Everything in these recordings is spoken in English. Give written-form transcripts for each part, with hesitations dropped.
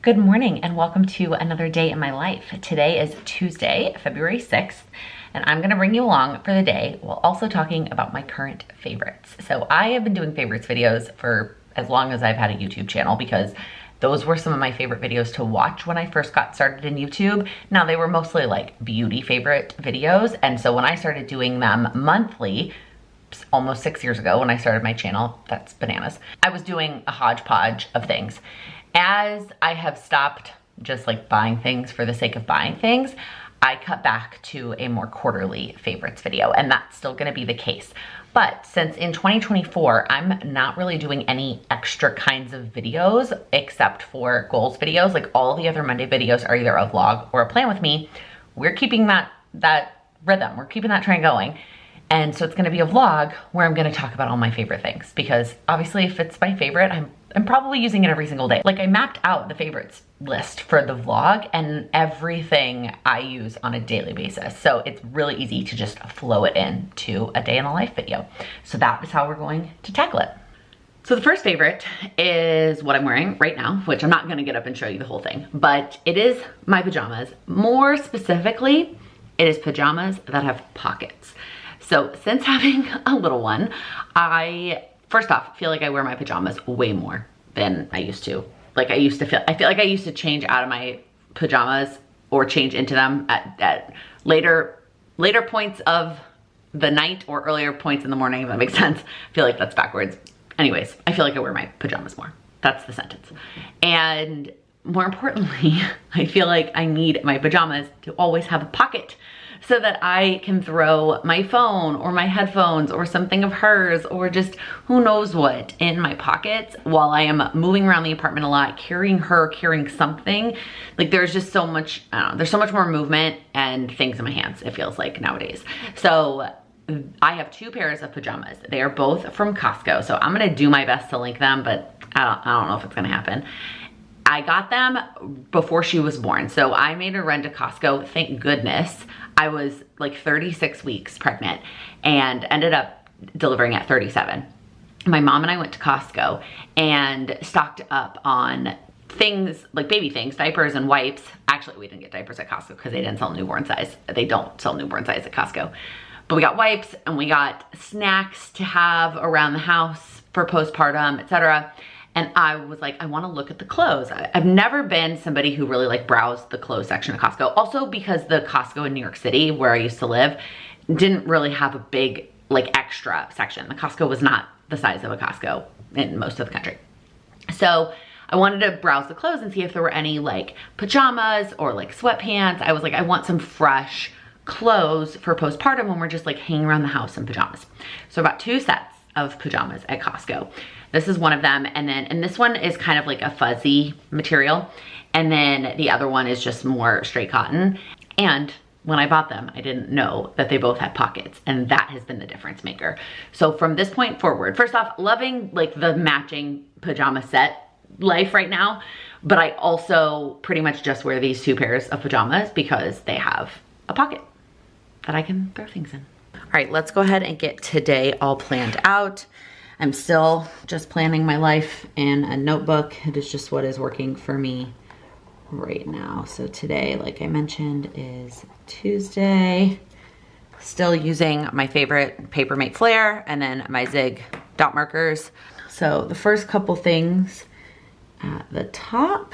Good morning and welcome to another day in my life. Today is Tuesday, February 6th, and I'm gonna bring you along for the day while also talking about my current favorites. So I have been doing favorites videos for as long as I've had a YouTube channel because those were some of my favorite videos to watch when I first got started in YouTube. Now they were mostly like beauty favorite videos, and so when I started doing them monthly, almost 6 years ago when I started my channel, that's bananas, I was doing a hodgepodge of things. As I have stopped just like buying things for the sake of buying things, I cut back to a more quarterly favorites video, and that's still gonna be the case. But since in 2024, I'm not really doing any extra kinds of videos except for goals videos. Like all the other Monday videos are either a vlog or a plan with me. We're keeping that rhythm, we're keeping that train going. And so it's gonna be a vlog where I'm gonna talk about all my favorite things, because obviously if it's my favorite, I'm probably using it every single day. Like I mapped out the favorites list for the vlog and everything I use on a daily basis. So it's really easy to just flow it into a day in the life video. So that is how we're going to tackle it. So the first favorite is what I'm wearing right now, which I'm not gonna get up and show you the whole thing, but it is my pajamas. More specifically, it is pajamas that have pockets. So since having a little one, I, first off, feel like I wear my pajamas way more than I used to. Like I feel like I used to change out of my pajamas or change into them at later points of the night or earlier points in the morning, if that makes sense. I feel like that's backwards. Anyways, I feel like I wear my pajamas more. That's the sentence. And more importantly, I feel like I need my pajamas to always have a pocket, so that I can throw my phone or my headphones or something of hers or just who knows what in my pockets while I am moving around the apartment a lot, carrying something. Like there's just so much, I don't know, there's so much more movement and things in my hands, it feels like nowadays. So I have two pairs of pajamas. They are both from Costco. So I'm gonna do my best to link them, but I don't know if it's gonna happen. I got them before she was born. So I made a run to Costco, thank goodness. I was like 36 weeks pregnant and ended up delivering at 37. My mom and I went to Costco and stocked up on things like baby things, diapers and wipes. Actually, we didn't get diapers at Costco because they didn't sell newborn size. They don't sell newborn size at Costco. But we got wipes and we got snacks to have around the house for postpartum, etc. And I was like, I want to look at the clothes. I've never been somebody who really like browsed the clothes section of Costco. Also because the Costco in New York City, where I used to live, didn't really have a big like extra section. The Costco was not the size of a Costco in most of the country. So I wanted to browse the clothes and see if there were any like pajamas or like sweatpants. I was like, I want some fresh clothes for postpartum when we're just like hanging around the house in pajamas. So I bought 2 sets of pajamas at Costco. This is one of them, and this one is kind of like a fuzzy material, and then the other one is just more straight cotton. And when I bought them, I didn't know that they both had pockets, and that has been the difference maker. So from this point forward, first off, loving like the matching pajama set life right now, but I also pretty much just wear these 2 pairs of pajamas because they have a pocket that I can throw things in. All right, let's go ahead and get today all planned out. I'm still just planning my life in a notebook. It is just what is working for me right now. So today, like I mentioned, is Tuesday. Still using my favorite Papermate Flare and then my Zig dot markers. So the first couple things at the top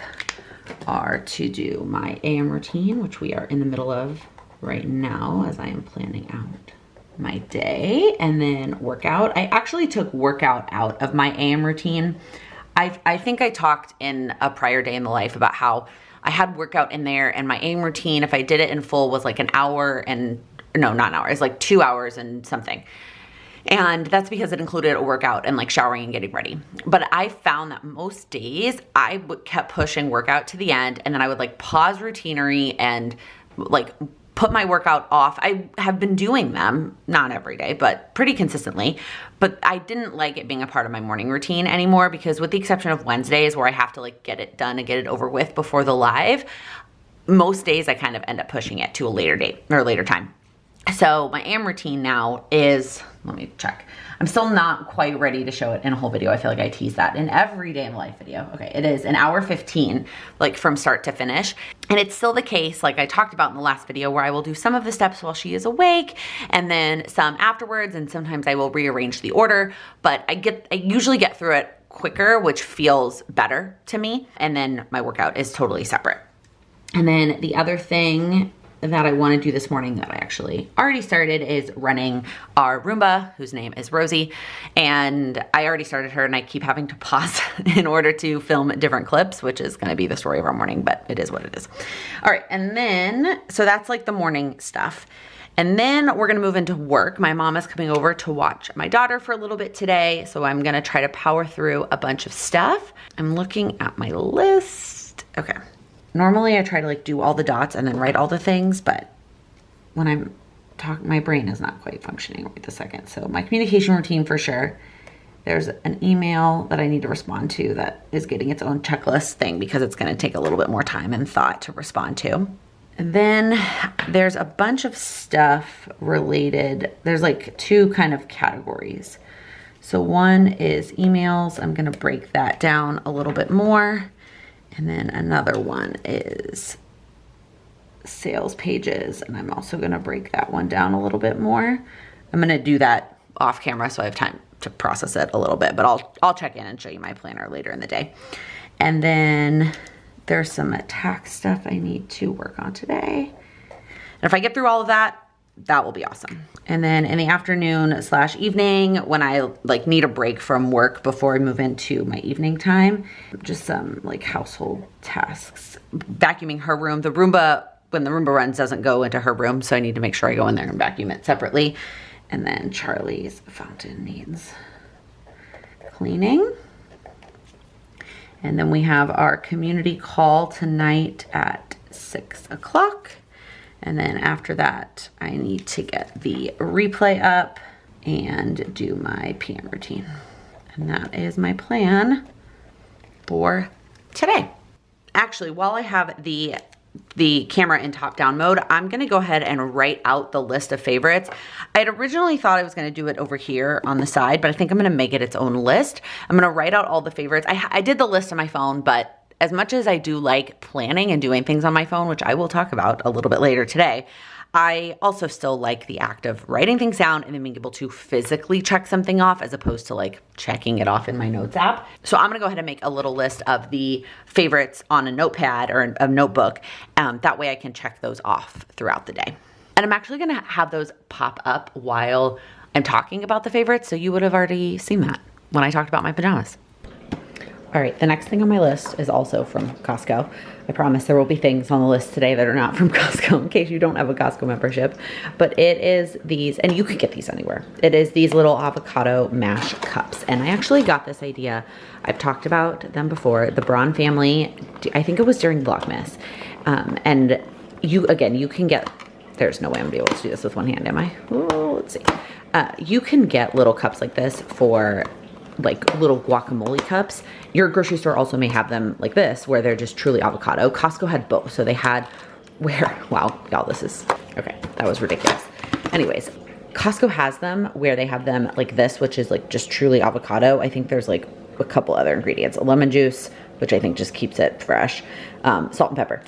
are to do my AM routine, which we are in the middle of right now as I am planning out my day, and then workout. I actually took workout out of my AM routine. I think I talked in a prior day in the life about how I had workout in there, and my AM routine, if I did it in full, was like an hour and, no, not an hour, it's like 2 hours and something. And that's because it included a workout and like showering and getting ready. But I found that most days I kept pushing workout to the end, and then I would like pause routinary and like put my workout off. I have been doing them, not every day, but pretty consistently. But I didn't like it being a part of my morning routine anymore, because with the exception of Wednesdays where I have to like get it done and get it over with before the live, most days I kind of end up pushing it to a later date or a later time. So my AM routine now is, let me check. I'm still not quite ready to show it in a whole video. I feel like I tease that in every day in life video. Okay, it is an hour 15, like from start to finish. And it's still the case, like I talked about in the last video, where I will do some of the steps while she is awake and then some afterwards, and sometimes I will rearrange the order, but I usually get through it quicker, which feels better to me. And then my workout is totally separate. And then the other thing that I want to do this morning that I actually already started is running our Roomba, whose name is Rosie. And I already started her, and I keep having to pause in order to film different clips, which is going to be the story of our morning, but it is what it is. All right. And then, so that's like the morning stuff. And then we're gonna move into work. My mom is coming over to watch my daughter for a little bit today, so I'm gonna try to power through a bunch of stuff. I'm looking at my list. Okay. Normally I try to like do all the dots and then write all the things, but when I'm talking, my brain is not quite functioning right this second. So my communication routine for sure. There's an email that I need to respond to that is getting its own checklist thing because it's gonna take a little bit more time and thought to respond to. And then there's a bunch of stuff related. There's like two kind of categories. So one is emails. I'm gonna break that down a little bit more. And then another one is sales pages. And I'm also gonna break that one down a little bit more. I'm gonna do that off camera so I have time to process it a little bit, but I'll check in and show you my planner later in the day. And then there's some tax stuff I need to work on today. And if I get through all of that, that will be awesome. And then in the afternoon / evening, when I like need a break from work before I move into my evening time, just some like household tasks. Vacuuming her room. The Roomba, when the Roomba runs, doesn't go into her room, so I need to make sure I go in there and vacuum it separately. And then Charlie's fountain needs cleaning. And then we have our community call tonight at 6 o'clock. And then after that, I need to get the replay up and do my PM routine. And that is my plan for today. Actually, while I have the camera in top-down mode, I'm gonna go ahead and write out the list of favorites. I had originally thought I was gonna do it over here on the side, but I think I'm gonna make it its own list. I'm gonna write out all the favorites. I did the list on my phone, but as much as I do like planning and doing things on my phone, which I will talk about a little bit later today, I also still like the act of writing things down and then being able to physically check something off as opposed to like checking it off in my notes app. So I'm gonna go ahead and make a little list of the favorites on a notepad or a notebook. That way I can check those off throughout the day. And I'm actually gonna have those pop up while I'm talking about the favorites, so you would have already seen that when I talked about my pajamas. All right, the next thing on my list is also from Costco. I promise there will be things on the list today that are not from Costco in case you don't have a Costco membership. But it is these, and you could get these anywhere. It is these little avocado mash cups. And I actually got this idea. I've talked about them before. The Braun family, I think it was during Vlogmas. And you can get, there's no way I'm gonna be able to do this with one hand, am I? Oh, let's see. You can get little cups like this for like little guacamole cups. Your grocery store also may have them like this where they're just truly avocado. Costco had both. So they had where, wow, y'all, this is, okay, that was ridiculous. Anyways, Costco has them where they have them like this, which is like just truly avocado. I think there's like a couple other ingredients, lemon juice, which I think just keeps it fresh, salt and pepper.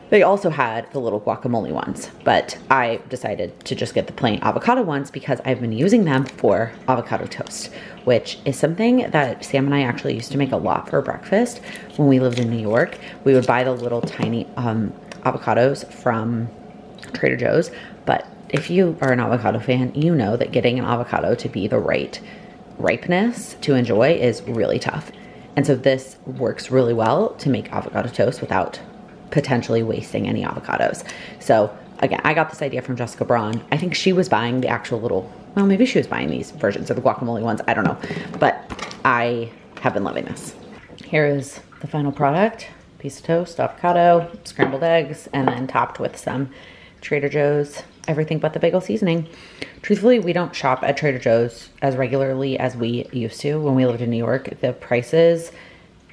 They also had the little guacamole ones, but I decided to just get the plain avocado ones because I've been using them for avocado toast, which is something that Sam and I actually used to make a lot for breakfast when we lived in New York. We would buy the little tiny avocados from Trader Joe's, but if you are an avocado fan, you know that getting an avocado to be the right ripeness to enjoy is really tough. And so this works really well to make avocado toast without potentially wasting any avocados. So again, I got this idea from Jessica Braun. I think she was buying the actual little, well, maybe she was buying these versions of the guacamole ones. I don't know, but I have been loving this. Here is the final product. Piece of toast, avocado, scrambled eggs, and then topped with some Trader Joe's everything but the bagel seasoning. Truthfully, we don't shop at Trader Joe's as regularly as we used to when we lived in New York. The prices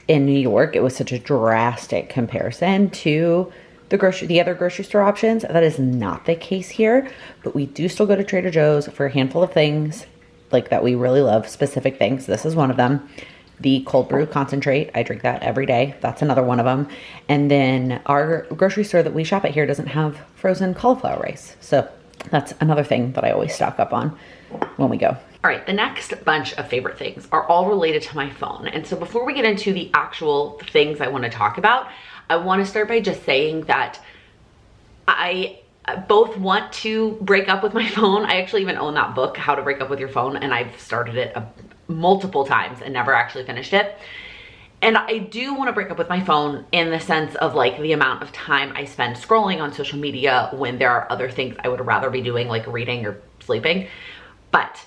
in New York, it was such a drastic comparison to the other grocery store options. That is not the case here, but we do still go to Trader Joe's for a handful of things like that we really love, specific things. This is one of them. The cold brew concentrate, I drink that every day. That's another one of them. And then our grocery store that we shop at here doesn't have frozen cauliflower rice. So that's another thing that I always stock up on when we go. All right, the next bunch of favorite things are all related to my phone. And so before we get into the actual things I want to talk about, I want to start by just saying that I both want to break up with my phone. I actually even own that book, How to Break Up with Your Phone, and I've started it multiple times and never actually finished it. And I do want to break up with my phone in the sense of like the amount of time I spend scrolling on social media when there are other things I would rather be doing, like reading or sleeping. But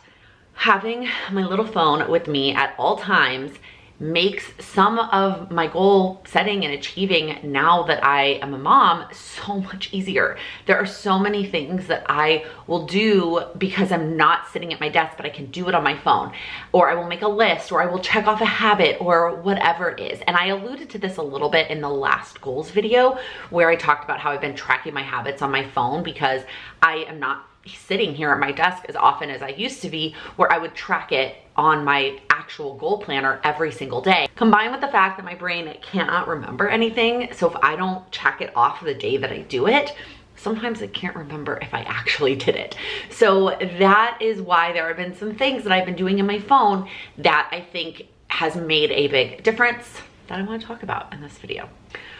having my little phone with me at all times makes some of my goal setting and achieving now that I am a mom so much easier. There are so many things that I will do because I'm not sitting at my desk, but I can do it on my phone, or I will make a list, or I will check off a habit, or whatever it is. And I alluded to this a little bit in the last goals video where I talked about how I've been tracking my habits on my phone because I am not sitting here at my desk as often as I used to be, where I would track it on my actual goal planner every single day. Combined with the fact that my brain cannot remember anything, so if I don't check it off the day that I do it, sometimes I can't remember if I actually did it. So that is why there have been some things that I've been doing in my phone that I think has made a big difference that I want to talk about in this video.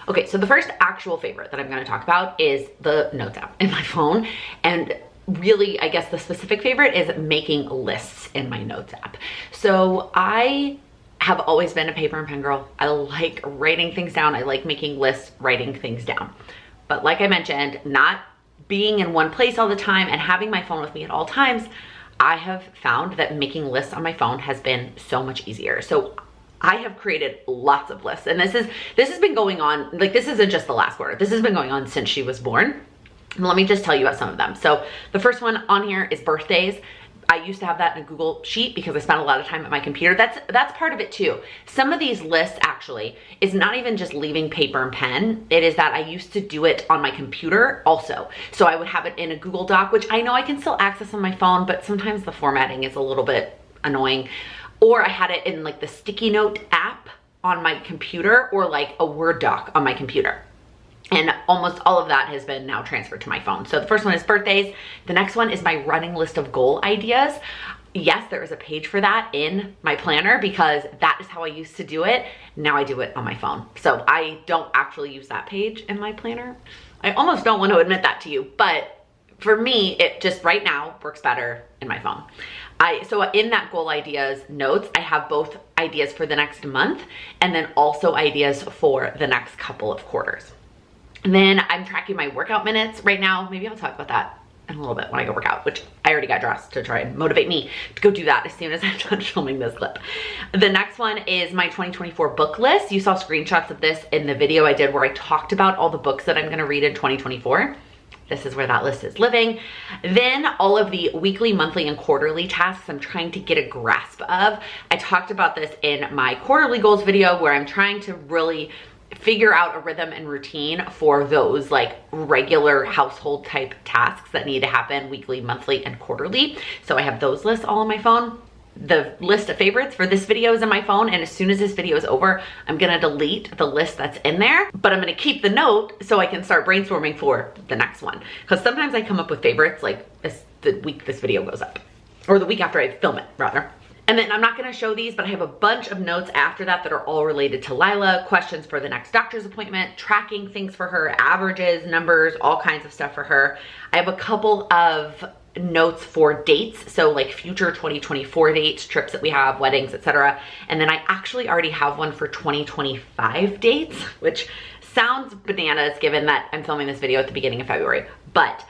Okay, so the first actual favorite that I'm going to talk about is the Notes app in my phone. And really, I guess the specific favorite is making lists in my Notes app. So I have always been a paper and pen girl. I like writing things down. I like making lists, writing things down. But like I mentioned, not being in one place all the time and having my phone with me at all times, I have found that making lists on my phone has been so much easier. So I have created lots of lists, and this has been going on, like this isn't just the last quarter. This has been going on since she was born. Let me just tell you about some of them. So the first one on here is birthdays. I used to have that in a Google sheet because I spent a lot of time at my computer. That's part of it too. Some of these lists actually is not even just leaving paper and pen. It is that I used to do it on my computer also. So I would have it in a Google Doc, which I know I can still access on my phone, but sometimes the formatting is a little bit annoying. Or I had it in like the sticky note app on my computer, or like a Word doc on my computer. And almost all of that has been now transferred to my phone. So the first one is birthdays. The next one is my running list of goal ideas. Yes, there is a page for that in my planner because that is how I used to do it. Now I do it on my phone. So I don't actually use that page in my planner. I almost don't want to admit that to you, but for me, it just right now works better in my phone. So in that goal ideas notes, I have both ideas for the next month and then also ideas for the next couple of quarters. And then I'm tracking my workout minutes right now. Maybe I'll talk about that in a little bit when I go work out, which I already got dressed to try and motivate me to go do that as soon as I'm done filming this clip. The next one is my 2024 book list. You saw screenshots of this in the video I did where I talked about all the books that I'm gonna read in 2024. This is where that list is living. Then all of the weekly, monthly, and quarterly tasks I'm trying to get a grasp of. I talked about this in my quarterly goals video where I'm trying to really figure out a rhythm and routine for those like regular household type tasks that need to happen weekly, monthly, and quarterly. So I have those lists all on my phone. The list of favorites for this video is in my phone, and as soon as this video is over, I'm gonna delete the list that's in there, but I'm gonna keep the note so I can start brainstorming for the next one. Because sometimes I come up with favorites like the week this video goes up, or the week after I film it, rather. And then I'm not gonna show these, but I have a bunch of notes after that that are all related to Lila, questions for the next doctor's appointment, tracking things for her, averages, numbers, all kinds of stuff for her. I have a couple of notes for dates, so like future 2024 dates, trips that we have, weddings, etc. And then I actually already have one for 2025 dates, which sounds bananas given that I'm filming this video at the beginning of February, but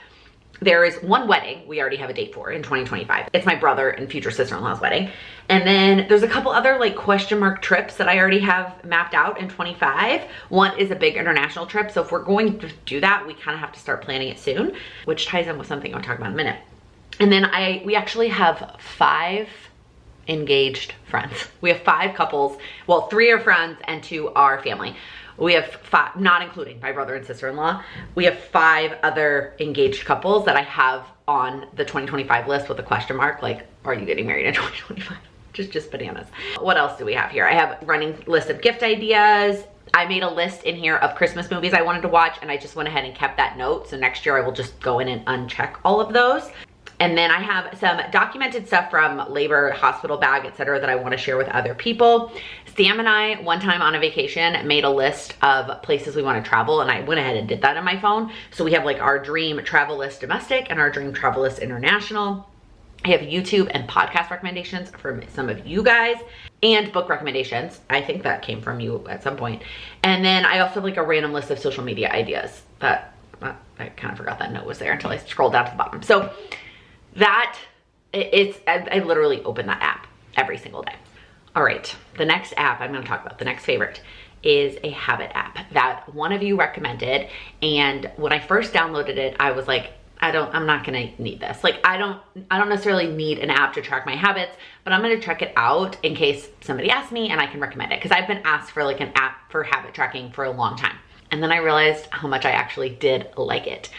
there is one wedding we already have a date for in 2025. It's my brother and future sister-in-law's wedding. And then there's a couple other like question mark trips that I already have mapped out in 25. One is a big international trip. So if we're going to do that, we kind of have to start planning it soon, which ties in with something I'll talk about in a minute. And then we actually have 5 engaged friends. We have 5 couples. Well, 3 are friends and 2 are family. We have 5, not including my brother and sister-in-law. We have 5 other engaged couples that I have on the 2025 list with a question mark, like, are you getting married in 2025? Just bananas. What else do we have here? I have running list of gift ideas. I made a list in here of Christmas movies I wanted to watch, and I just went ahead and kept that note. So next year I will just go in and uncheck all of those. And then I have some documented stuff from labor, hospital bag, etc. that I want to share with other people. Sam and I, one time on a vacation, made a list of places we want to travel, and I went ahead and did that on my phone. So we have like our dream travel list domestic and our dream travel list international. I have YouTube and podcast recommendations from some of you guys and book recommendations. I think that came from you at some point. And then I also have like a random list of social media ideas that I kind of forgot that note was there until I scrolled down to the bottom. So that I literally open that app every single day. All right, the next app I'm going to talk about, the next favorite, is a habit app that one of you recommended. And when I first downloaded it, I was like, I'm not gonna need this. Like, I don't necessarily need an app to track my habits, but I'm gonna check it out in case somebody asks me and I can recommend it. Cause I've been asked for like an app for habit tracking for a long time. And then I realized how much I actually did like it.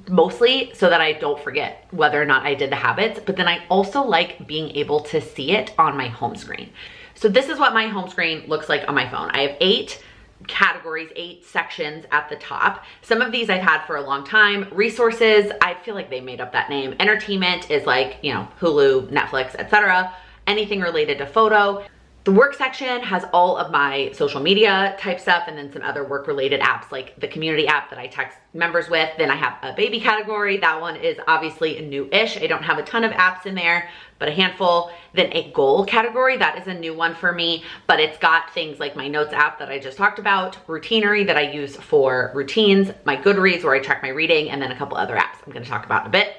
Mostly so that I don't forget whether or not I did the habits, but then I also like being able to see it on my home screen. So this is what my home screen looks like on my phone. I have 8 categories, 8 sections at the top. Some of these I've had for a long time. Resources, I feel like they made up that name. Entertainment is like, you know, Hulu, Netflix, etc. Anything related to photo. The work section has all of my social media type stuff, and then some other work related apps like the community app that I text members with. Then I have a baby category. That one is obviously new-ish. I don't have a ton of apps in there, but a handful. Then a goal category, that is a new one for me, but it's got things like my notes app that I just talked about, Routinery that I use for routines, my Goodreads where I track my reading, and then a couple other apps I'm going to talk about in a bit.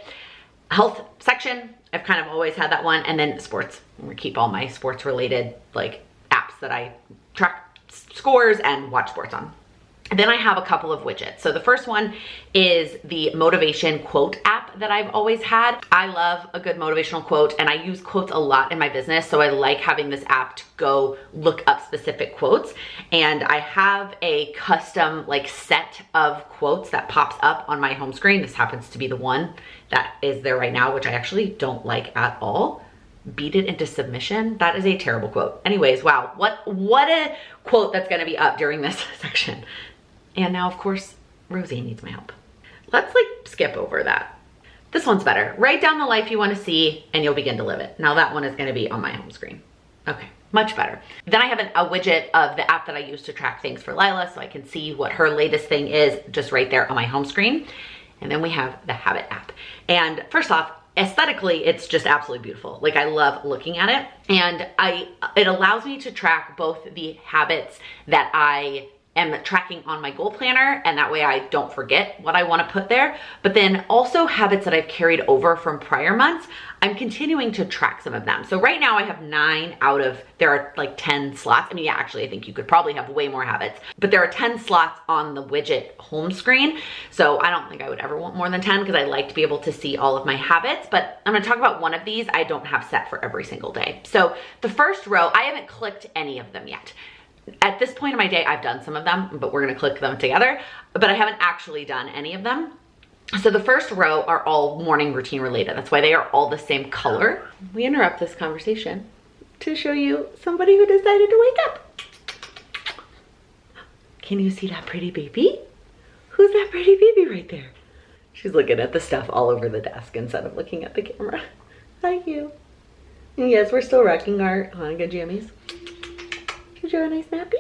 Health section, I've kind of always had that one. And then sports, I'm gonna keep all my sports related like apps that I track scores and watch sports on. And then I have a couple of widgets. So the first one is the motivation quote app that I've always had. I love a good motivational quote, and I use quotes a lot in my business. So I like having this app to go look up specific quotes. And I have a custom like set of quotes that pops up on my home screen. This happens to be the one that is there right now, which I actually don't like at all. Beat it into submission. That is a terrible quote. Anyways, wow, what a quote that's gonna be up during this section. And now, of course, Rosie needs my help. Let's like skip over that. This one's better. Write down the life you want to see and you'll begin to live it. Now that one is going to be on my home screen. Okay, much better. Then I have a widget of the app that I use to track things for Lila, so I can see what her latest thing is just right there on my home screen. And then we have the habit app. And first off, aesthetically, it's just absolutely beautiful. Like, I love looking at it. And it allows me to track both the habits that I am tracking on my goal planner, and that way I don't forget what I want to put there, but then also habits that I've carried over from prior months. I'm continuing to track some of them. So right now I have 9 out of, there are like 10 slots. I mean, yeah, actually I think you could probably have way more habits, but there are 10 slots on the widget home screen. So I don't think I would ever want more than 10 because I like to be able to see all of my habits, but I'm gonna talk about one of these I don't have set for every single day. So the first row, I haven't clicked any of them yet. At this point in my day, I've done some of them, but we're gonna click them together, but I haven't actually done any of them. So the first row are all morning routine related. That's why they are all the same color. We interrupt this conversation to show you somebody who decided to wake up. Can you see that pretty baby? Who's that pretty baby right there? She's looking at the stuff all over the desk instead of looking at the camera. Hi, you. And yes, we're still rocking our Hanukkah jammies. Did you have a nice nappy?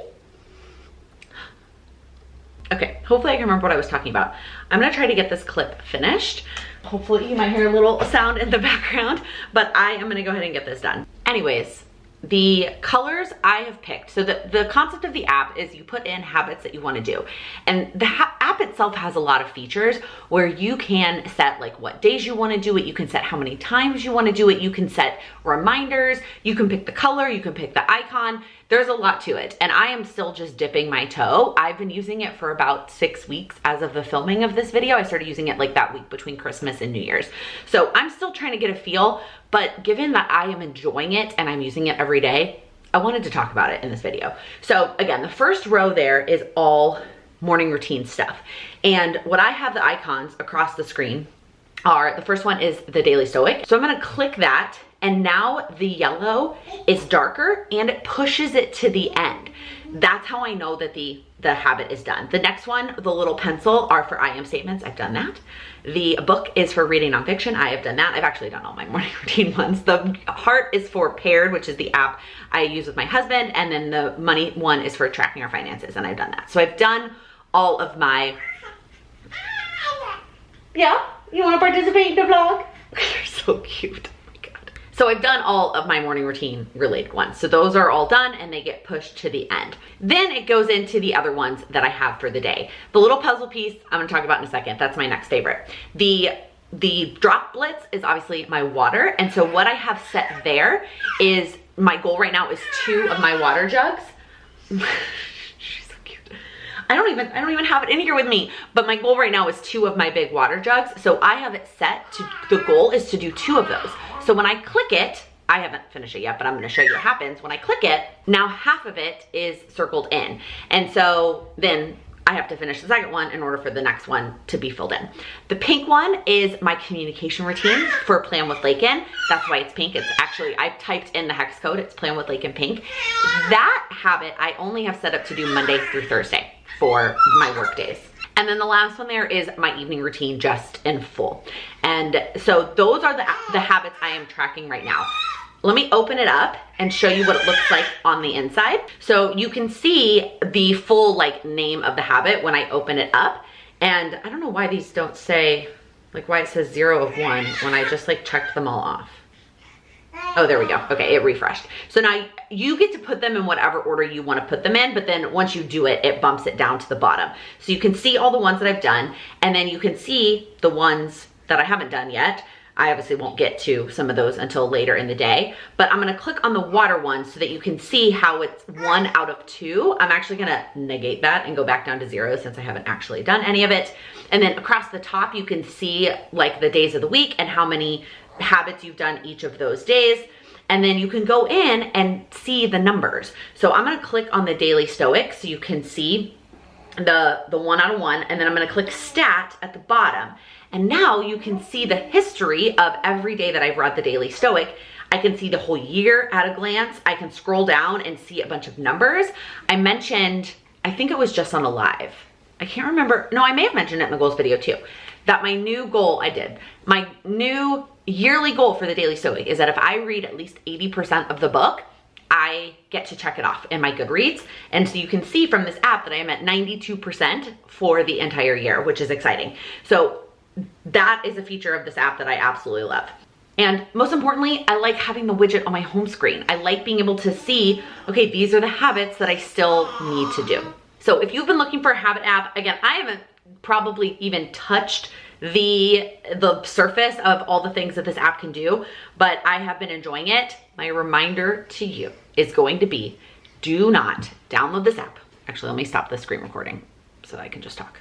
Okay, hopefully I can remember what I was talking about. I'm gonna try to get this clip finished. Hopefully you might hear a little sound in the background, but I am gonna go ahead and get this done. Anyways, the colors I have picked. So the concept of the app is you put in habits that you wanna do. And the app itself has a lot of features where you can set like what days you wanna do it, you can set how many times you wanna do it, you can set reminders, you can pick the color, you can pick the icon. There's a lot to it, and I am still just dipping my toe. I've been using it for about 6 weeks as of the filming of this video. I started using it like that week between Christmas and New Year's. So I'm still trying to get a feel, but given that I am enjoying it and I'm using it every day, I wanted to talk about it in this video. So again, the first row there is all morning routine stuff. And what I have the icons across the screen are, the first one is the Daily Stoic. So I'm gonna click that, and now the yellow is darker and it pushes it to the end. That's how I know that the habit is done. The next one, the little pencil, are for I am statements. I've done that. The book is for reading nonfiction. I have done that. I've actually done all my morning routine ones. The heart is for Paired, which is the app I use with my husband. And then the money one is for tracking our finances. And I've done that. So I've done all of my, yeah, you want to participate in the vlog? You're so cute. So I've done all of my morning routine related ones. So those are all done and they get pushed to the end. Then it goes into the other ones that I have for the day. The little puzzle piece, I'm gonna talk about in a second. That's my next favorite. The drop blitz is obviously my water. And so what I have set there is, my goal right now is 2 of my water jugs. She's so cute. I don't even have it in here with me, but my goal right now is 2 of my big water jugs. So I have it set to, the goal is to do 2 of those. So when I click it, I haven't finished it yet, but I'm gonna show you what happens. When I click it, now half of it is circled in. And so then I have to finish the second one in order for the next one to be filled in. The pink one is my communication routine for Plan with Laken. That's why it's pink. It's actually, I typed in the hex code, it's Plan with Laken pink. That habit I only have set up to do Monday through Thursday for my work days. And then the last one there is my evening routine just in full. And so those are the habits I am tracking right now. Let me open it up and show you what it looks like on the inside. So you can see the full like name of the habit when I open it up. And I don't know why these don't say, like why it says 0 of 1 when I just like checked them all off. Oh, there we go. Okay, it refreshed. So now you get to put them in whatever order you want to put them in, but then once you do it, it bumps it down to the bottom. So you can see all the ones that I've done, and then you can see the ones that I haven't done yet. I obviously won't get to some of those until later in the day, but I'm gonna click on the water one so that you can see how it's 1 out of 2. I'm actually gonna negate that and go back down to 0 since I haven't actually done any of it. And then across the top, you can see like the days of the week and how many habits you've done each of those days. And then you can go in and see the numbers. So I'm gonna click on the Daily Stoic so you can see the 1 out of 1, and then I'm gonna click Stat at the bottom. And now you can see the history of every day that I've read the Daily Stoic. I can see the whole year at a glance. I can scroll down and see a bunch of numbers. I mentioned, I think it was just on a live. I can't remember. No, I may have mentioned it in the goals video too. That my new goal, my new yearly goal for the Daily Stoic is that if I read at least 80% of the book, I get to check it off in my Goodreads. And so you can see from this app that I am at 92% for the entire year, which is exciting. So that is a feature of this app that I absolutely love. And most importantly, I like having the widget on my home screen. I like being able to see, okay, these are the habits that I still need to do. So if you've been looking for a habit app, again, I haven't probably even touched the surface of all the things that this app can do, but I have been enjoying it. My reminder to you is going to be, do not download this app. Actually, let me stop the screen recording so that I can just talk.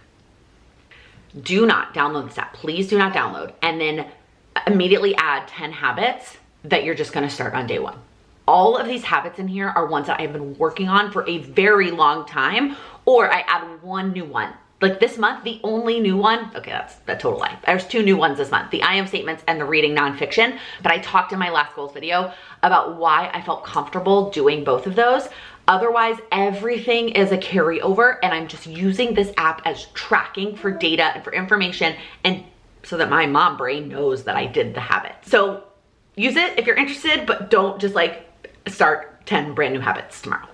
Do not download this app. Please do not download. And then immediately add 10 habits that you're just gonna start on day 1. All of these habits in here are ones that I've been working on for a very long time, or I add 1 new one. Like this month, the only new one, okay, that's a total lie. There's 2 new ones this month, the I am statements and the reading nonfiction. But I talked in my last goals video about why I felt comfortable doing both of those. Otherwise, everything is a carryover, and I'm just using this app as tracking for data and for information, and so that my mom brain knows that I did the habit. So use it if you're interested, but don't just like start 10 brand new habits tomorrow,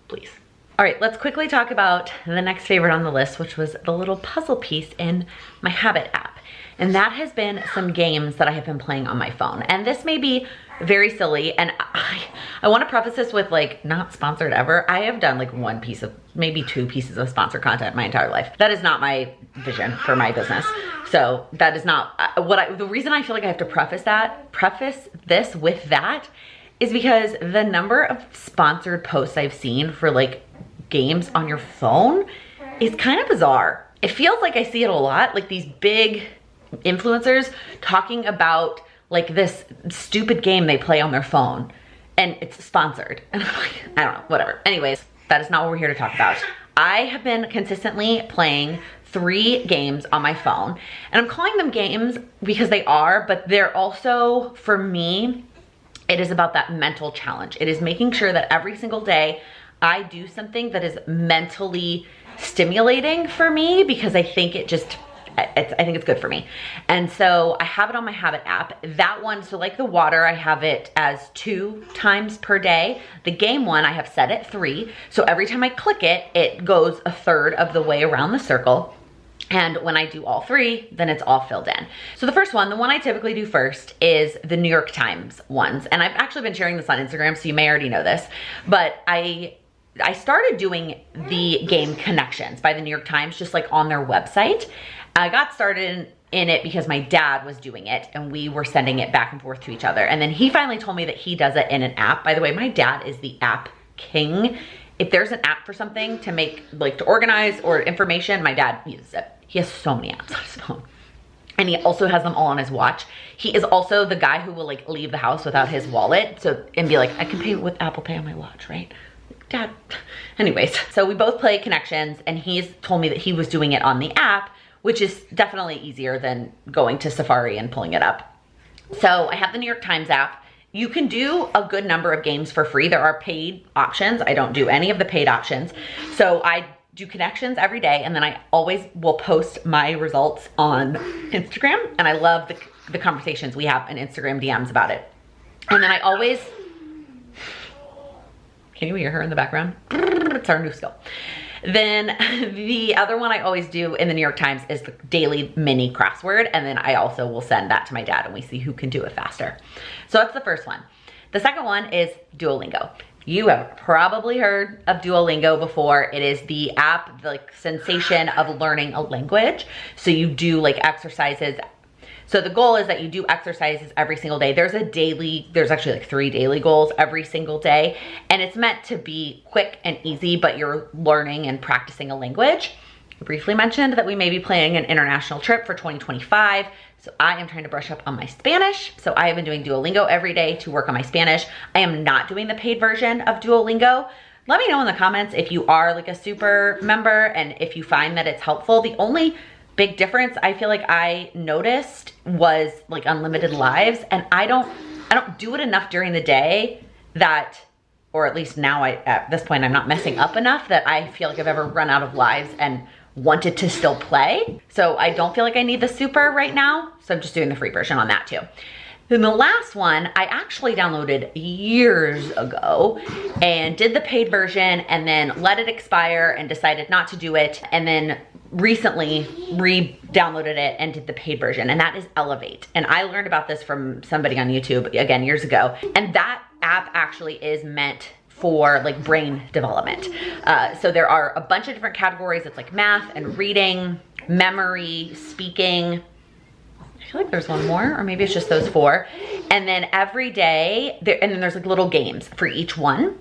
please. All right, let's quickly talk about the next favorite on the list, which was the little puzzle piece in my habit app. And that has been some games that I have been playing on my phone. And this may be very silly, and I want to preface this with like, not sponsored ever. I have done like 1 piece of, maybe 2 pieces of sponsored content my entire life. That is not my vision for my business. So that is not the reason I feel like I have to preface this with that is because the number of sponsored posts I've seen for like games on your phone is kind of bizarre. It feels like I see it a lot, like these big influencers talking about like this stupid game they play on their phone. and it's sponsored. And I'm like, I don't know, whatever. Anyways, that is not what we're here to talk about. I have been consistently playing 3 games on my phone, and I'm calling them games because they are, but they're also, for me, it is about that mental challenge. It is making sure that every single day I do something that is mentally stimulating for me, because I think I think it's good for me. And so I have it on my Habit app. That one, so like the water, I have it as 2 times per day. The game one, I have set at 3. So every time I click it, it goes a third of the way around the circle. And when I do all 3, then it's all filled in. So the first one, the one I typically do first, is the New York Times ones. And I've actually been sharing this on Instagram, so you may already know this, but I started doing the game Connections by the New York Times, just like on their website. I got started in it because my dad was doing it, and we were sending it back and forth to each other. And then he finally told me that he does it in an app. By the way, my dad is the app king. If there's an app for something to make, like to organize or information, my dad uses it. He has so many apps on his phone. And he also has them all on his watch. He is also the guy who will like leave the house without his wallet. And be like, I can pay with Apple Pay on my watch, right? Dad. Anyways, so we both play Connections, and he's told me that he was doing it on the app, which is definitely easier than going to Safari and pulling it up. So I have the New York Times app. You can do a good number of games for free. There are paid options. I don't do any of the paid options. So I do Connections every day, and then I always will post my results on Instagram, and I love the conversations we have in Instagram DMs about it. And then I always, can you hear her in the background? It's our new skill. Then the other one I always do in the New York Times is the daily mini crossword. And then I also will send that to my dad, and we see who can do it faster. So that's the first one. The second one is Duolingo. You have probably heard of Duolingo before. It is the app, the like sensation of learning a language. So you do like exercises. So the goal is that you do exercises every single day. There's actually like 3 daily goals every single day. And it's meant to be quick and easy, but you're learning and practicing a language. I briefly mentioned that we may be planning an international trip for 2025. So I am trying to brush up on my Spanish. So I have been doing Duolingo every day to work on my Spanish. I am not doing the paid version of Duolingo. Let me know in the comments if you are like a super member and if you find that it's helpful. The only big difference I feel like I noticed was like unlimited lives, and I don't do it enough during the day that, or at least now at this point I'm not messing up enough that I feel like I've ever run out of lives and wanted to still play. So I don't feel like I need the super right now. So I'm just doing the free version on that too. Then the last one I actually downloaded years ago and did the paid version and then let it expire and decided not to do it, and then recently re-downloaded it and did the paid version, and that is Elevate. And I learned about this from somebody on YouTube, again, years ago. And that app actually is meant for like brain development. So there are a bunch of different categories. It's like math and reading, memory, speaking. I feel like there's one more, or maybe it's just those 4. And then every day, and then there's like little games for each one.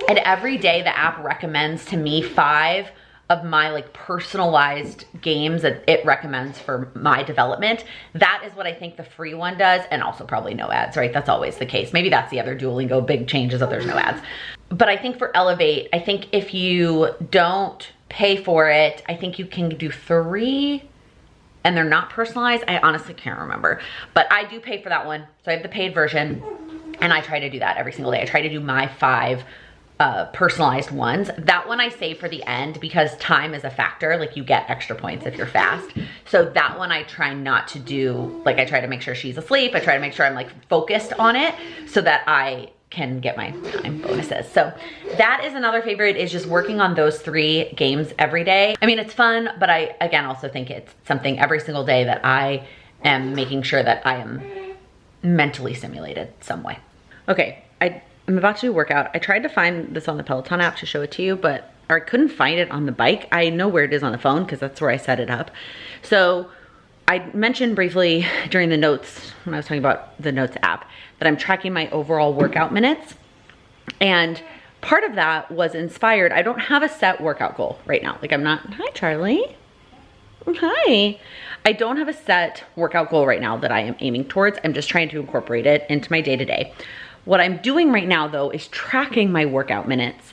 And every day the app recommends to me 5 of my like personalized games that it recommends for my development. That is what I think the free one does, and also probably no ads, right? That's always the case. Maybe that's the other Duolingo big change, is that there's no ads. But I think for Elevate, I think if you don't pay for it, I think you can do 3 and they're not personalized. I honestly can't remember, but I do pay for that one. So I have the paid version, and I try to do that every single day. I try to do my 5 personalized ones. That one I save for the end because time is a factor. Like you get extra points if you're fast. So that one I try not to do. Like I try to make sure she's asleep. I try to make sure I'm like focused on it so that I can get my time bonuses. So that is another favorite, is just working on those 3 games every day. I mean, it's fun, but I, again, also think it's something every single day that I am making sure that I am mentally stimulated some way. Okay, I'm about to do a workout. I tried to find this on the Peloton app to show it to you, but I couldn't find it on the bike. I know where it is on the phone because that's where I set it up. So I mentioned briefly during the notes, when I was talking about the notes app, that I'm tracking my overall workout minutes. And part of that was inspired. I don't have a set workout goal right now. Like I'm not, hi Charlie. Hi. I don't have a set workout goal right now that I am aiming towards. I'm just trying to incorporate it into my day-to-day. What I'm doing right now though is tracking my workout minutes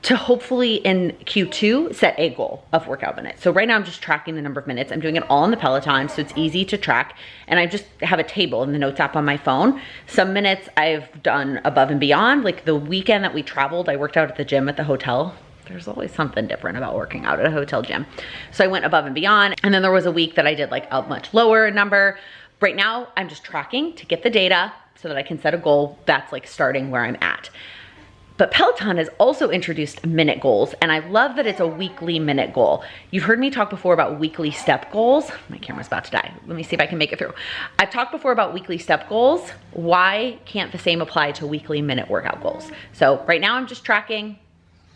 to hopefully in Q2 set a goal of workout minutes. So right now I'm just tracking the number of minutes. I'm doing it all on the Peloton, so it's easy to track. And I just have a table in the notes app on my phone. Some minutes I've done above and beyond. Like the weekend that we traveled, I worked out at the gym at the hotel. There's always something different about working out at a hotel gym. So I went above and beyond. And then there was a week that I did like a much lower number. Right now I'm just tracking to get the data so that I can set a goal that's like starting where I'm at. But Peloton has also introduced minute goals, and I love that it's a weekly minute goal. You've heard me talk before about weekly step goals. My camera's about to die. Let me see if I can make it through. I've talked before about weekly step goals. Why can't the same apply to weekly minute workout goals? So right now I'm just tracking,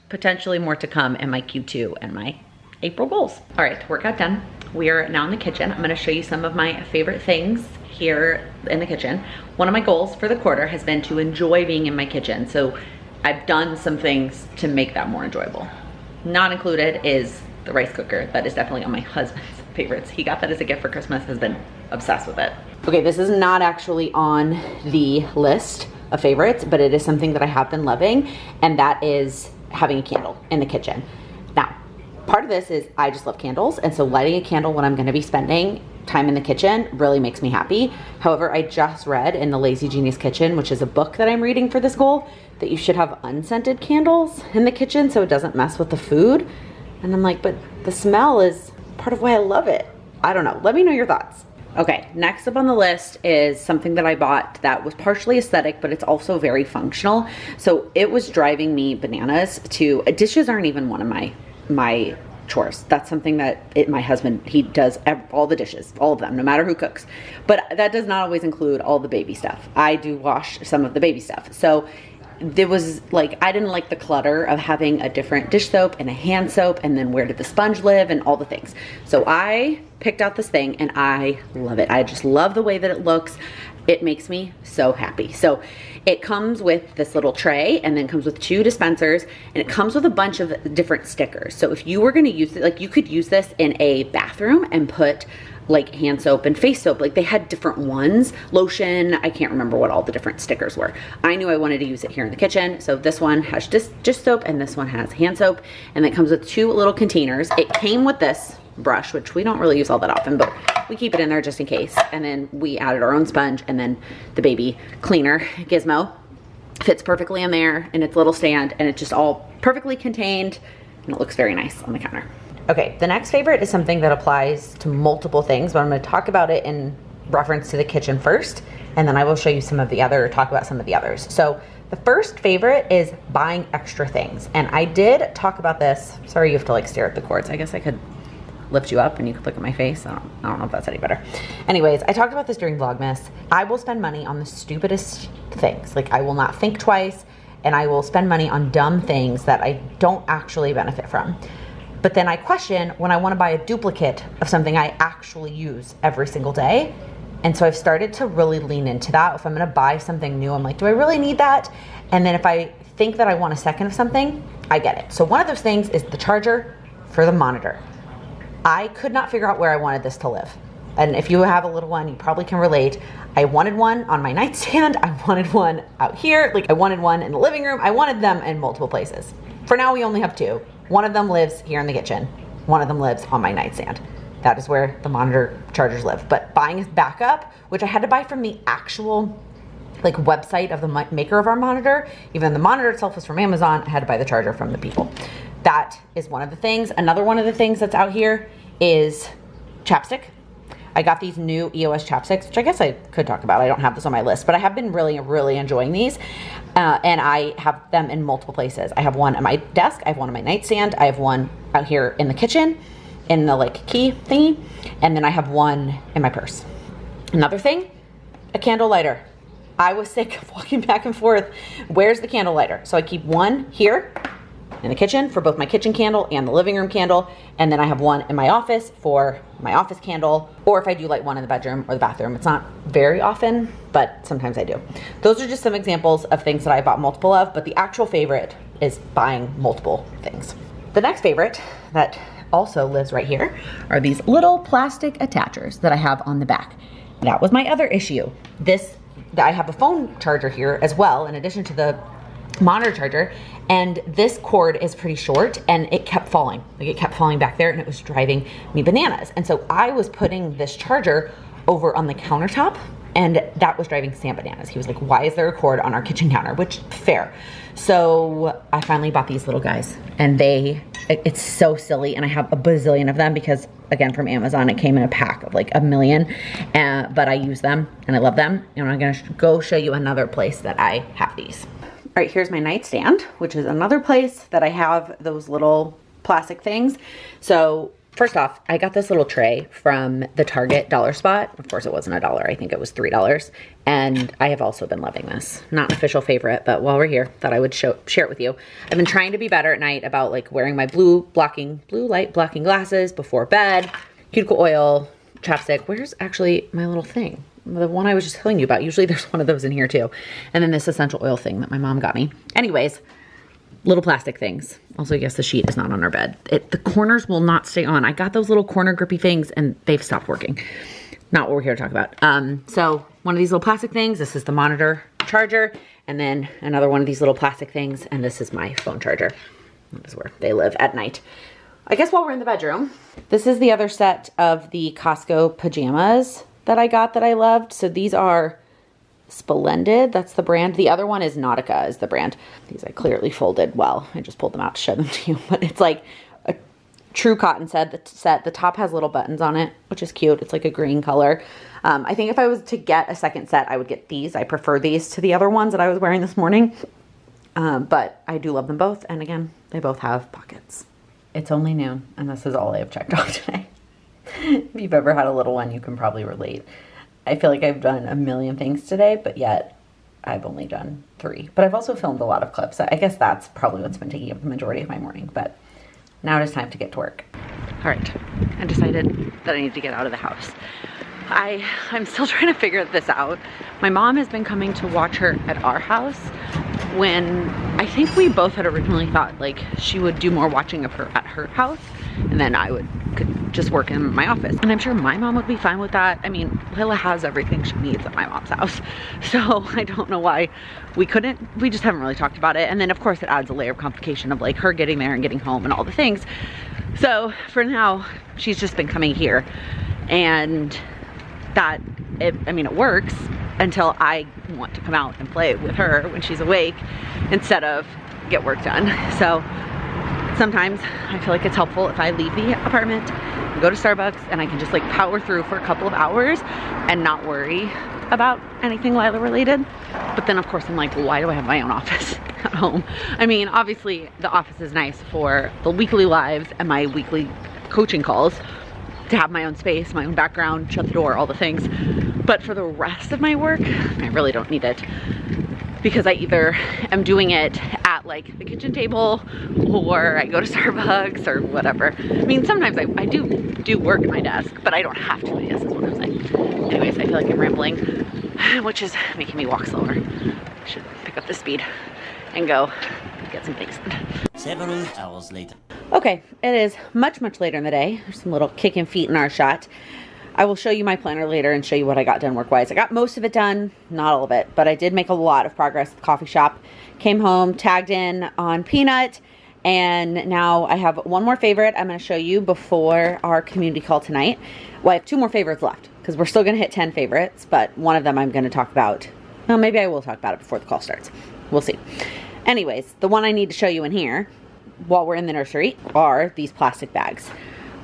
potentially more to come in my Q2 and my April goals. All right, workout done. We are now in the kitchen. I'm gonna show you some of my favorite things here in the kitchen. One of my goals for the quarter has been to enjoy being in my kitchen. So I've done some things to make that more enjoyable. Not included is the rice cooker. That is definitely on my husband's favorites. He got that as a gift for Christmas, has been obsessed with it. Okay, this is not actually on the list of favorites, but it is something that I have been loving, and that is having a candle in the kitchen. Now, part of this is I just love candles, and so lighting a candle when I'm gonna be spending time in the kitchen really makes me happy. However, I just read in The Lazy Genius Kitchen, which is a book that I'm reading for this goal, that you should have unscented candles in the kitchen so it doesn't mess with the food. And I'm like, but the smell is part of why I love it. I don't know, let me know your thoughts. Okay, next up on the list is something that I bought that was partially aesthetic, but it's also very functional. So it was driving me bananas to, dishes aren't even one of my chores. That's something that my husband, he does all the dishes, all of them, no matter who cooks. But that does not always include all the baby stuff. I do wash some of the baby stuff. So there was like, I didn't like the clutter of having a different dish soap and a hand soap, and then where did the sponge live and all the things. So I picked out this thing and I love it. I just love the way that it looks. It makes me so happy. So it comes with this little tray and then comes with 2 dispensers, and it comes with a bunch of different stickers. So if you were gonna use it, like you could use this in a bathroom and put like hand soap and face soap. Like they had different ones, lotion, I can't remember what all the different stickers were. I knew I wanted to use it here in the kitchen. So this one has just soap and this one has hand soap, and it comes with 2 little containers. It came with this brush, which we don't really use all that often, but we keep it in there just in case. And then we added our own sponge, and then the baby cleaner gizmo fits perfectly in there in its little stand, and it's just all perfectly contained, and it looks very nice on the counter. Okay, the next favorite is something that applies to multiple things, but I'm gonna talk about it in reference to the kitchen first, and then I will show you some of the other, talk about some of the others. So the first favorite is buying extra things. And I did talk about this. Sorry, you have to like stare at the cords. I guess I could lift you up and you could look at my face. I don't know if that's any better. Anyways, I talked about this during Vlogmas. I will spend money on the stupidest things. Like I will not think twice, and I will spend money on dumb things that I don't actually benefit from. But then I question when I want to buy a duplicate of something I actually use every single day. And so I've started to really lean into that. If I'm going to buy something new, I'm like, do I really need that? And then if I think that I want a second of something, I get it. So one of those things is the charger for the monitor. I could not figure out where I wanted this to live. And if you have a little one, you probably can relate. I wanted one on my nightstand. I wanted one out here. Like I wanted one in the living room. I wanted them in multiple places. For now, we only have 2. One of them lives here in the kitchen. One of them lives on my nightstand. That is where the monitor chargers live. But buying a backup, which I had to buy from the actual like website of the maker of our monitor. Even the monitor itself was from Amazon. I had to buy the charger from the people. That is one of the things. Another one of the things that's out here is chapstick. I got these new EOS chapsticks, which I guess I could talk about. I don't have this on my list, but I have been really, really enjoying these. And I have them in multiple places. I have one at my desk. I have one on my nightstand. I have one out here in the kitchen in the like key thingy. And then I have one in my purse. Another thing, a candle lighter. I was sick of walking back and forth. Where's the candle lighter? So I keep one here in the kitchen for both my kitchen candle and the living room candle. And then I have one in my office for my office candle, or if I do light one in the bedroom or the bathroom. It's not very often, but sometimes I do. Those are just some examples of things that I bought multiple of, but the actual favorite is buying multiple things. The next favorite that also lives right here are these little plastic attachers that I have on the back. That was my other issue. This I have a phone charger here as well, in addition to the monitor charger, and this cord is pretty short and it kept falling. Like, it kept falling back there and it was driving me bananas. And so I was putting this charger over on the countertop, and that was driving Sam bananas. He was like, why is there a cord on our kitchen counter? Which, fair. So I finally bought these little guys, and it's so silly, and I have a bazillion of them because, again, from Amazon, it came in a pack of like 1 million, but I use them and I love them, and I'm gonna go show you another place that I have these. All right, here's my nightstand, which is another place that I have those little plastic things. So first off, I got this little tray from the Target dollar spot. Of course, it wasn't $1. I think it was $3. And I have also been loving this. Not an official favorite, but while we're here, thought I would share it with you. I've been trying to be better at night about like wearing my blue light blocking glasses before bed, cuticle oil, chapstick. Where's actually my little thing? The one I was just telling you about. Usually there's one of those in here too. And then this essential oil thing that my mom got me. Anyways, little plastic things. Also, I guess the sheet is not on our bed. The corners will not stay on. I got those little corner grippy things and they've stopped working. Not what we're here to talk about. So one of these little plastic things, this is the monitor charger, and then another one of these little plastic things, and this is my phone charger. That is where they live at night. I guess while we're in the bedroom, this is the other set of the Costco pajamas that I got that I loved. So these are Splendid, that's the brand. The other one is Nautica is the brand. These I clearly folded well. I just pulled them out to show them to you, but it's like a true cotton set. The top has little buttons on it, which is cute. It's like a green color. I think if I was to get a second set, I would get these. I prefer these to the other ones that I was wearing this morning. But I do love them both. And again, they both have pockets. It's only noon, and this is all I have checked off today. If you've ever had a little one, you can probably relate. I feel like I've done 1 million things today, but yet I've only done 3. But I've also filmed a lot of clips. I guess that's probably what's been taking up the majority of my morning, but now it is time to get to work. All right, I decided that I need to get out of the house. I'm still trying to figure this out. My mom has been coming to watch her at our house when I think we both had originally thought like she would do more watching of her at her house, and then I could just work in my office. And I'm sure my mom would be fine with that. I mean, Lila has everything she needs at my mom's house. So I don't know why we couldn't. We just haven't really talked about it. And then of course it adds a layer of complication of like her getting there and getting home and all the things. So for now, she's just been coming here, and it works until I want to come out and play with her when she's awake instead of get work done. So sometimes I feel like it's helpful if I leave the apartment and go to Starbucks and I can just like power through for a couple of hours and not worry about anything Lila related. But then of course I'm like, well, why do I have my own office at home? I mean, obviously the office is nice for the weekly lives and my weekly coaching calls, to have my own space, my own background, shut the door, all the things. But for the rest of my work, I really don't need it, because I either am doing it at like the kitchen table or I go to Starbucks or whatever. I mean, sometimes I do work at my desk, but I don't have to, I guess is what I'm saying. Anyways, I feel like I'm rambling, which is making me walk slower. I should pick up the speed and go get some things done. Several hours later. Okay, it is much, much later in the day. There's some little kicking feet in our shot. I will show you my planner later and show you what I got done work-wise. I got most of it done, not all of it, but I did make a lot of progress at the coffee shop. Came home, tagged in on Peanut, and now I have one more favorite I'm going to show you before our community call tonight. Well, I have 2 more favorites left because we're still going to hit 10 favorites, but one of them I'm going to talk about. Well, maybe I will talk about it before the call starts. We'll see. Anyways, the one I need to show you in here while we're in the nursery are these plastic bags.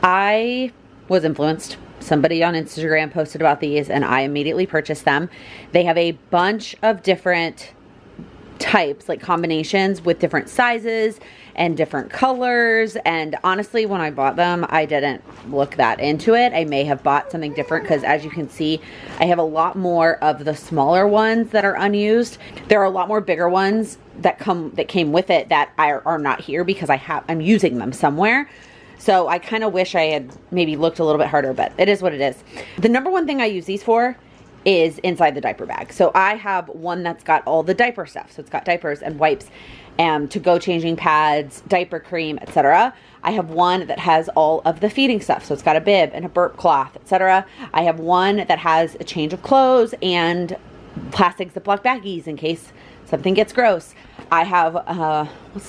I was influenced. Somebody on Instagram posted about these and I immediately purchased them. They have a bunch of different types, like combinations with different sizes and different colors. And honestly, when I bought them, I didn't look that into it. I may have bought something different because as you can see, I have a lot more of the smaller ones that are unused. There are a lot more bigger ones that came with it that are not here because I'm using them somewhere. So I kind of wish I had maybe looked a little bit harder, but it is what it is. The number one thing I use these for is inside the diaper bag. So I have one that's got all the diaper stuff. So it's got diapers and wipes and to-go changing pads, diaper cream, etc. I have one that has all of the feeding stuff. So it's got a bib and a burp cloth, etc. I have one that has a change of clothes and plastic Ziploc baggies in case something gets gross. I have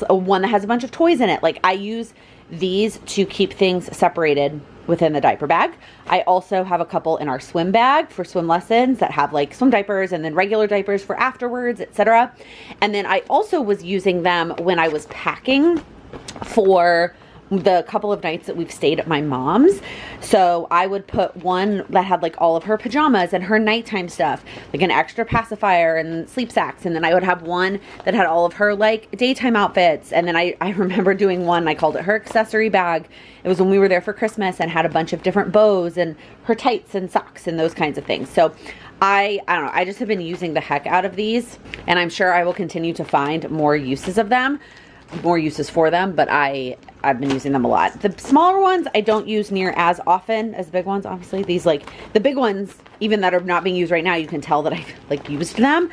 one that has a bunch of toys in it. Like, I use these to keep things separated within the diaper bag. I also have a couple in our swim bag for swim lessons that have like swim diapers and then regular diapers for afterwards, etc. And then I also was using them when I was packing for the couple of nights that we've stayed at my mom's. So I would put one that had like all of her pajamas and her nighttime stuff, like an extra pacifier and sleep sacks. And then I would have one that had all of her like daytime outfits. And then I remember doing one, I called it her accessory bag. It was when we were there for Christmas and had a bunch of different bows and her tights and socks and those kinds of things. So I don't know, I just have been using the heck out of these, and I'm sure I will continue to find more uses of them, more uses for them, but I've been using them a lot. The smaller ones I don't use near as often as the big ones, obviously. These, like, the big ones, even that are not being used right now, you can tell that I've like used them.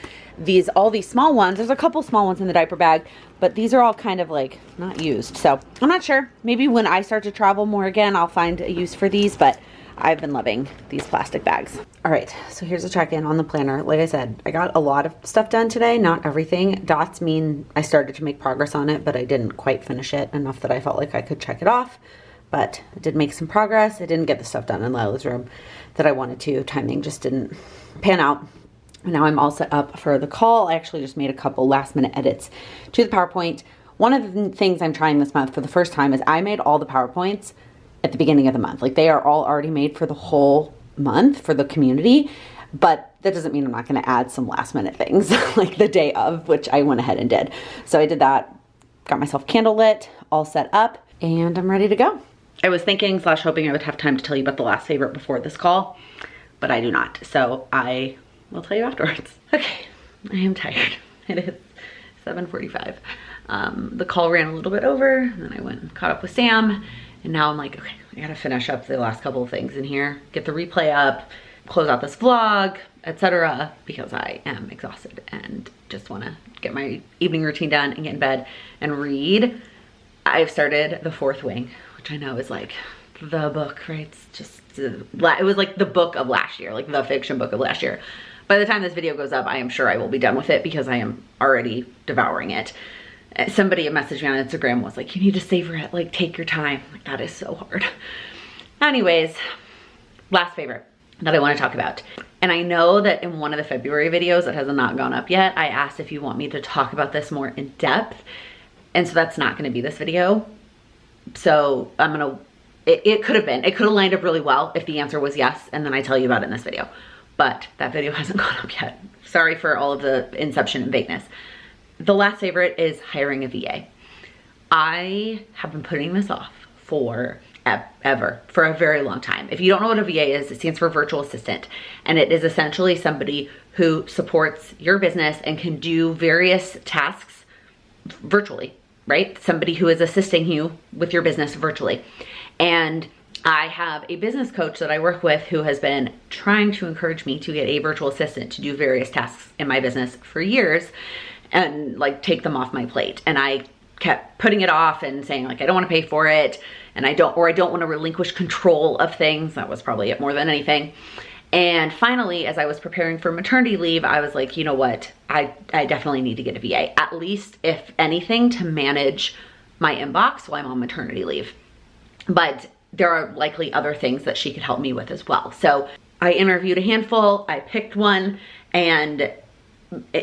All these small ones, there's a couple small ones in the diaper bag, but these are all kind of like not used. So I'm not sure. Maybe when I start to travel more again, I'll find a use for these, but I've been loving these plastic bags. All right, so here's a check-in on the planner. Like I said, I got a lot of stuff done today, not everything. Dots mean I started to make progress on it, but I didn't quite finish it enough that I felt like I could check it off. But I did make some progress. I didn't get the stuff done in Lila's room that I wanted to. Timing just didn't pan out. Now I'm all set up for the call. I actually just made a couple last minute edits to the PowerPoint. One of the things I'm trying this month for the first time is I made all the PowerPoints at the beginning of the month. Like, they are all already made for the whole month for the community, but that doesn't mean I'm not gonna add some last minute things like the day of, which I went ahead and did. So I did that, got myself candle lit, all set up, and I'm ready to go. I was thinking / hoping I would have time to tell you about the last favorite before this call, but I do not. So I will tell you afterwards. Okay, I am tired. It is 7:45. The call ran a little bit over, and then I went and caught up with Sam. And now I'm like, okay, I gotta finish up the last couple of things in here, get the replay up, close out this vlog, etc. because I am exhausted and just wanna get my evening routine done and get in bed and read. I've started The Fourth Wing, which I know is like the book, right? It's just, it was like the book of last year, like the fiction book of last year. By the time this video goes up, I am sure I will be done with it because I am already devouring it. Somebody messaged me on Instagram was like, you need to savor it, like take your time. Like, that is so hard. Anyways, last favorite that I want to talk about. And I know that in one of the February videos that has not gone up yet, I asked if you want me to talk about this more in depth. And so that's not going to be this video. So I'm going to, it could have lined up really well if the answer was yes, and then I tell you about it in this video. But that video hasn't gone up yet. Sorry for all of the inception and vagueness. The last favorite is hiring a VA. I have been putting this off for a very long time. If you don't know what a VA is, it stands for virtual assistant, and it is essentially somebody who supports your business and can do various tasks virtually, right? Somebody who is assisting you with your business virtually. And I have a business coach that I work with who has been trying to encourage me to get a virtual assistant to do various tasks in my business for years and like take them off my plate. And I kept putting it off and saying like, I don't want to pay for it. And I don't want to relinquish control of things. That was probably it more than anything. And finally, as I was preparing for maternity leave, I was like, you know what? I definitely need to get a VA, at least if anything, to manage my inbox while I'm on maternity leave. But there are likely other things that she could help me with as well. So I interviewed a handful, I picked one, and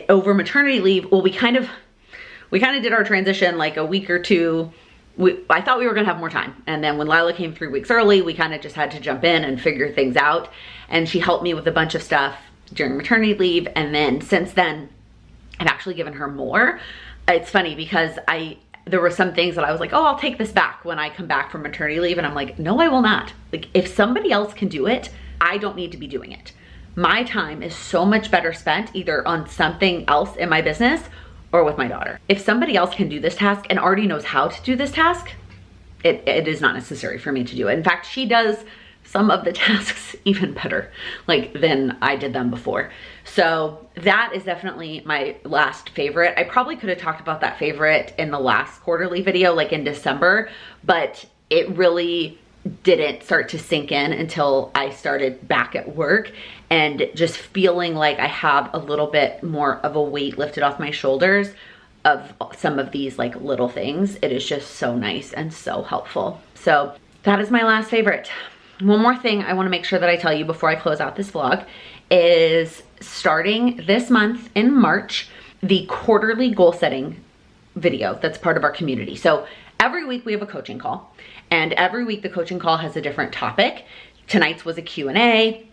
over maternity leave, well, we kind of did our transition like a week or two. I thought we were gonna have more time. And then when Lila came 3 weeks early, we kind of just had to jump in and figure things out. And she helped me with a bunch of stuff during maternity leave. And then since then, I've actually given her more. It's funny because there were some things that I was like, oh, I'll take this back when I come back from maternity leave. And I'm like, no, I will not. Like, if somebody else can do it, I don't need to be doing it. My time is so much better spent either on something else in my business or with my daughter. If somebody else can do this task and already knows how to do this task, it is not necessary for me to do it. In fact, she does some of the tasks even better than I did them before. So that is definitely my last favorite. I probably could have talked about that favorite in the last quarterly video, like in December, but it really didn't start to sink in until I started back at work, and just feeling like I have a little bit more of a weight lifted off my shoulders of some of these like little things. It is just so nice and so helpful. So that is my last favorite. One more thing I want to make sure that I tell you before I close out this vlog is starting this month in March, the quarterly goal setting video that's part of our community. So every week we have a coaching call, and every week the coaching call has a different topic. Tonight's was a Q&A.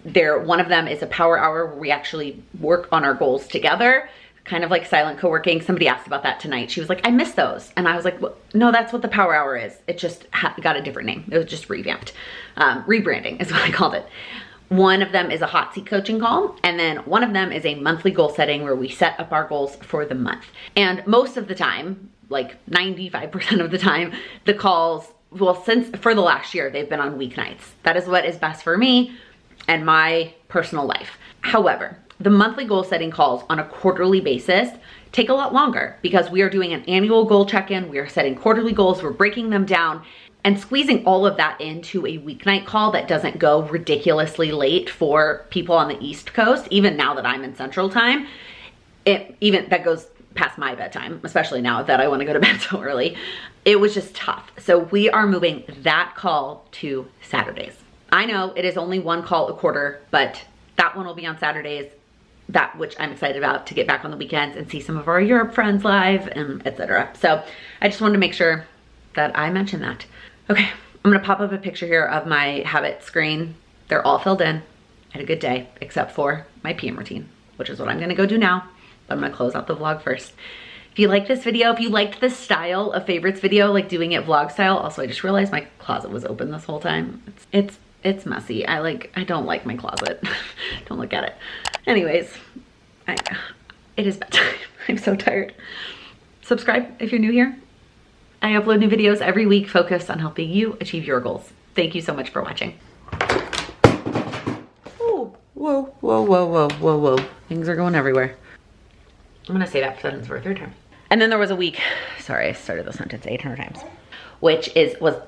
One of them is a power hour where we actually work on our goals together, kind of like silent co-working. Somebody asked about that tonight. She was like, I miss those. And I was like, well, no, that's what the power hour is. It just got a different name. It was just revamped. Rebranding is what I called it. One of them is a hot seat coaching call, and then one of them is a monthly goal setting where we set up our goals for the month. And most of the time, like 95% of the time, the calls, well, for the last year, they've been on weeknights. That is what is best for me and my personal life. However, the monthly goal setting calls on a quarterly basis take a lot longer because we are doing an annual goal check-in. We are setting quarterly goals. We're breaking them down and squeezing all of that into a weeknight call that doesn't go ridiculously late for people on the East Coast. Even now that I'm in Central Time, even that goes past my bedtime, especially now that I want to go to bed so early. It was just tough. So we are moving that call to Saturdays. I know it is only one call a quarter, but that one will be on Saturdays, that which I'm excited about, to get back on the weekends and see some of our Europe friends live and etc. So I just wanted to make sure that I mentioned that. Okay, I'm gonna pop up a picture here of my habit screen. They're all filled in. I had a good day, except for my PM routine, which is what I'm gonna go do now. But I'm gonna close out the vlog first. If you like this video, if you liked this style of favorites video, like doing it vlog style, also I just realized my closet was open this whole time. It's messy. I don't like my closet. Don't look at it. Anyways, it is bedtime. I'm so tired. Subscribe if you're new here. I upload new videos every week focused on helping you achieve your goals. Thank you so much for watching. Oh, whoa, whoa, whoa, whoa, whoa, whoa. Things are going everywhere. I'm gonna say that sentence for a third time. And then there was a week, sorry, I started the sentence 800 times, which was